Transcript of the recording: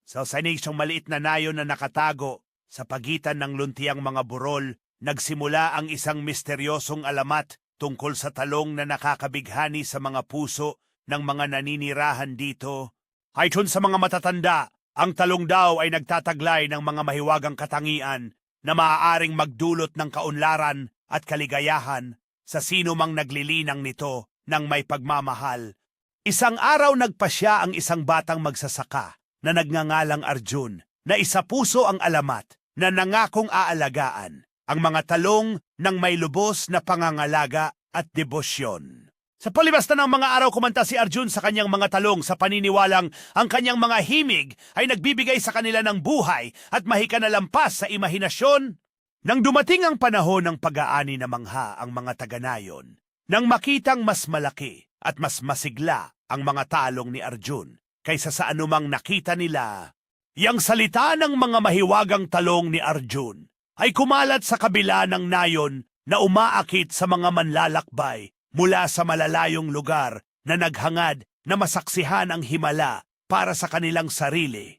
Sa isyong maliit na nayon na nakatago sa pagitan ng luntiang mga burol, nagsimula ang isang misteryosong alamat tungkol sa talong na nakakabighani sa mga puso ng mga naninirahan dito. Ayon sa mga matatanda, ang talong daw ay nagtataglay ng mga mahiwagang katangian na maaaring magdulot ng kaunlaran at kaligayahan sa sino mang naglilinang nito ng may pagmamahal. Isang araw nagpasya ang isang batang magsasaka na nagngangalang Arjun na isa puso ang alamat na nangakong aalagaan ang mga talong ng may lubos na pangangalaga at debosyon. Sa palibas na ng mga araw kumanta si Arjun sa kanyang mga talong sa paniniwalang ang kanyang mga himig ay nagbibigay sa kanila ng buhay at mahika na lampas sa imahinasyon. Nang dumating ang panahon ng pag-aani na mangha ang mga taga-nayon, nang makitang mas malaki at mas masigla ang mga talong ni Arjun kaysa sa anumang nakita nila, yang salita ng mga mahiwagang talong ni Arjun ay kumalat sa kabila ng nayon na umaakit sa mga manlalakbay mula sa malalayong lugar na naghangad na masaksihan ang himala para sa kanilang sarili.